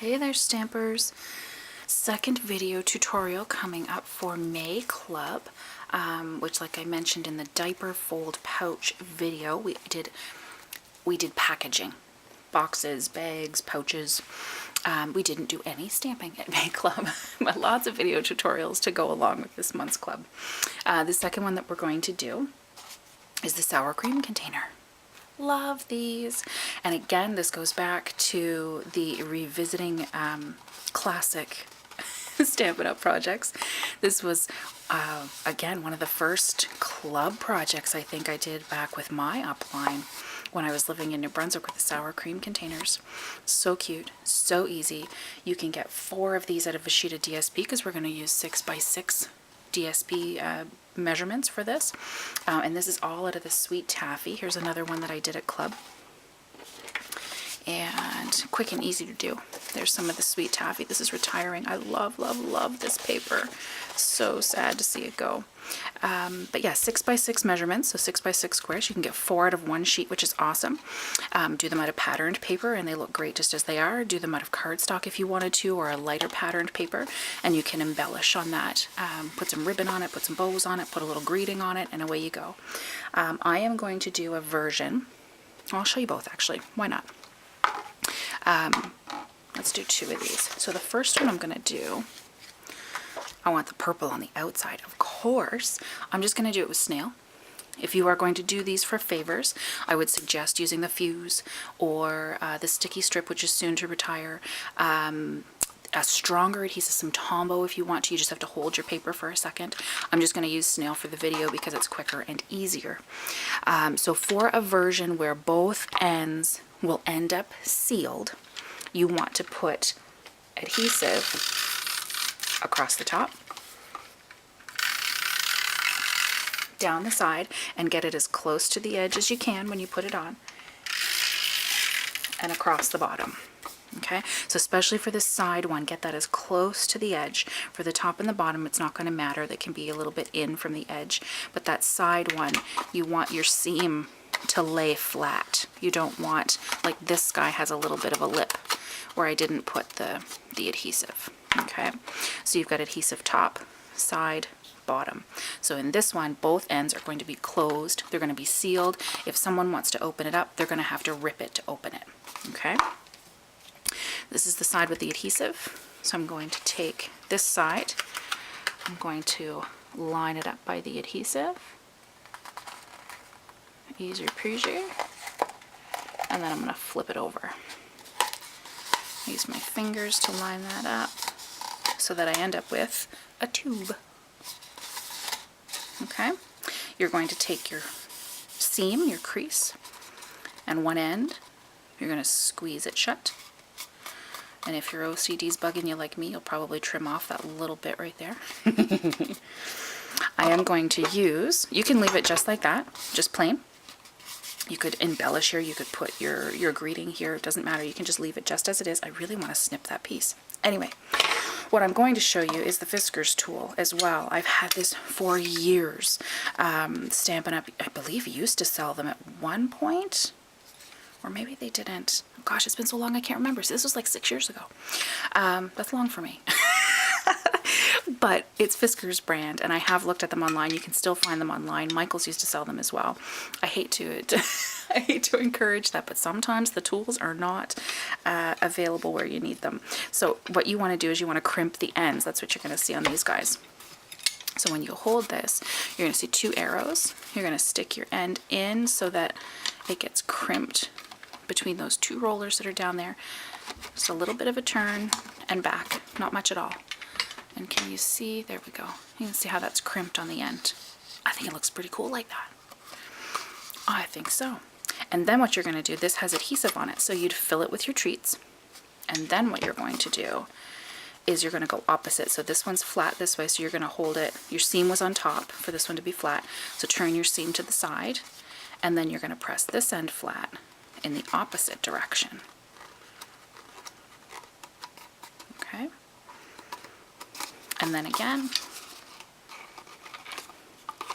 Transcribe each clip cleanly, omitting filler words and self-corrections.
Hey there, Stampers. Second video tutorial coming up for May Club, which, like I mentioned in the diaper fold pouch video, we did packaging, boxes, bags, pouches. We didn't do any stamping at May Club, but lots of video tutorials to go along with this month's club. The second one that we're going to do is the sour cream container. Love these. And again, this goes back to the revisiting classic Stampin' Up! Projects. This was, again, one of the first club projects I think I did back with my upline when I was living in New Brunswick with the sour cream containers. So cute, so easy. You can get 4 of these out of a sheet of DSP because we're going to use 6x6 DSP measurements for this. And this is all out of the Sweet Taffy. Here's another one that I did at Club. And quick and easy to do. There's some of the Sweet Taffy. This is retiring. I love, love, love this paper. So sad to see it go. But yeah, 6x6 measurements, so 6x6 squares. You can get 4 out of one sheet, which is awesome. Do them out of patterned paper, and they look great just as they are. Do them out of cardstock if you wanted to, or a lighter patterned paper, and you can embellish on that. Put some ribbon on it, put some bows on it, put a little greeting on it, and away you go. I am going to do a version. I'll show you both, actually. Why not? Let's do 2 of these. So the first one I'm going to do, I want the purple on the outside, of course. I'm just going to do it with snail. If you are going to do these for favors, I would suggest using the fuse or the sticky strip, which is soon to retire. A stronger adhesive, some Tombow if you want to. You just have to hold your paper for a second. I'm just going to use snail for the video because it's quicker and easier. So for a version where both ends will end up sealed, you want to put adhesive across the top, down the side, and get it as close to the edge as you can when you put it on, and across the bottom. Okay, so especially for this side one, get that as close to the edge. For the top and the bottom, it's not going to matter. That can be a little bit in from the edge, but that side one, you want your seam to lay flat. You don't want, like this guy has a little bit of a lip where I didn't put the adhesive. Okay, so you've got adhesive top, side, bottom. So in this one, both ends are going to be closed. They're going to be sealed. If someone wants to open it up, they're going to have to rip it to open it. Okay, this is the side with the adhesive. So I'm going to take this side, I'm going to line it up by the adhesive. Easy peasy. And then I'm going to flip it over. Use my fingers to line that up so that I end up with a tube. Okay, you're going to take your seam, your crease, and one end, you're going to squeeze it shut. And if your OCD's bugging you like me, you'll probably trim off that little bit right there. I am going to use, you can leave it just like that, just plain. You could embellish here, you could put your greeting here, it doesn't matter, you can just leave it just as it is. I really want to snip that piece. Anyway, what I'm going to show you is the Fiskars tool as well. I've had this for years. Stampin' Up!, I believe, used to sell them at one point, or maybe they didn't. Oh, gosh, it's been so long I can't remember. So this was like 6 years ago. That's long for me. But it's Fiskars brand, and I have looked at them online. You can still find them online. Michaels used to sell them as well. I hate to encourage that, but sometimes the tools are not available where you need them. So what you want to do is you want to crimp the ends. That's what you're going to see on these guys. So when you hold this, you're going to see 2 arrows. You're going to stick your end in so that it gets crimped between those 2 rollers that are down there. Just a little bit of a turn and back, not much at all. And can you see, there we go, you can see how that's crimped on the end. I think it looks pretty cool like that. I think so. And then what you're going to do, this has adhesive on it, so you'd fill it with your treats. And then what you're going to do is you're going to go opposite. So this one's flat this way, so you're going to hold it. Your seam was on top for this one to be flat, so turn your seam to the side, and then you're going to press this end flat in the opposite direction. Okay. And then again,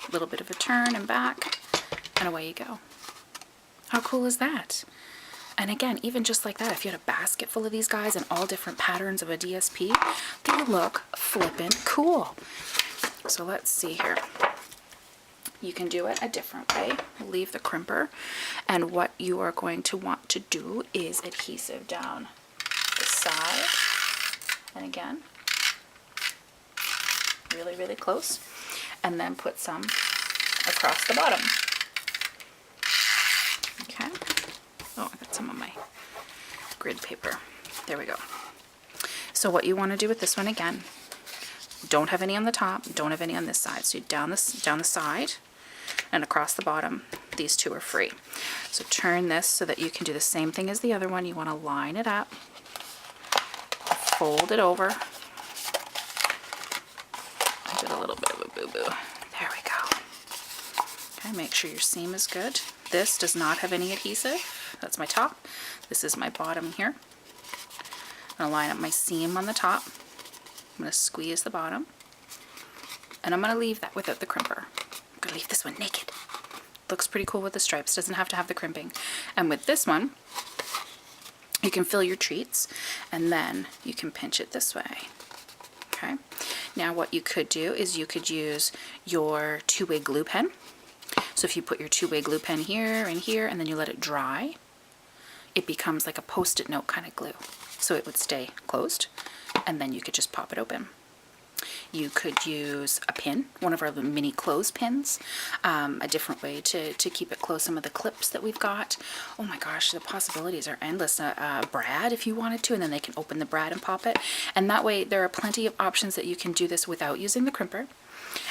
a little bit of a turn and back, and away you go. How cool is that? And again, even just like that, if you had a basket full of these guys and all different patterns of a DSP, they would look flippin' cool. So let's see here. You can do it a different way. Leave the crimper, and what you are going to want to do is adhesive down the side, and again, really, really close, and then put some across the bottom. Okay. Oh, I got some on my grid paper. There we go. So what you want to do with this one, again, don't have any on the top, don't have any on this side. So down the side and across the bottom, these two are free. So turn this so that you can do the same thing as the other one. You want to line it up, fold it over. I did a little bit of a boo-boo. There we go. Okay, make sure your seam is good. This does not have any adhesive. That's my top. This is my bottom here. I'm going to line up my seam on the top. I'm going to squeeze the bottom. And I'm going to leave that without the crimper. I'm going to leave this one naked. Looks pretty cool with the stripes. Doesn't have to have the crimping. And with this one, you can fill your treats, and then you can pinch it this way. Okay. Now what you could do is you could use your two-way glue pen. So if you put your two-way glue pen here and here, and then you let it dry, it becomes like a Post-it note kind of glue. So it would stay closed, and then you could just pop it open. You could use a pin, one of our mini clothes pins, a different way to keep it closed. Some of the clips that we've got, oh my gosh, the possibilities are endless. Brad, if you wanted to, and then they can open the brad and pop it. And that way there are plenty of options that you can do this without using the crimper.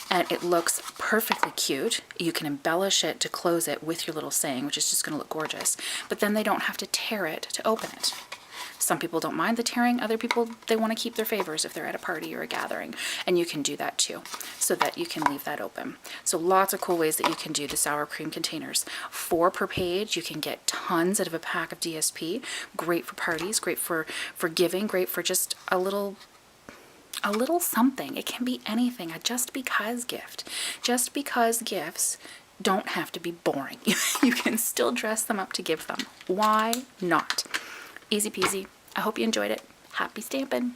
And it looks perfectly cute. You can embellish it to close it with your little saying, which is just going to look gorgeous. But then they don't have to tear it to open it. Some people don't mind the tearing. Other people, they want to keep their favors if they're at a party or a gathering. And you can do that too, so that you can leave that open. So lots of cool ways that you can do the sour cream containers. 4 per page. You can get tons out of a pack of DSP. Great for parties, great for giving, great for just a little something. It can be anything, a just because gift. Just because gifts don't have to be boring. You can still dress them up to give them. Why not? Easy peasy. I hope you enjoyed it. Happy stamping.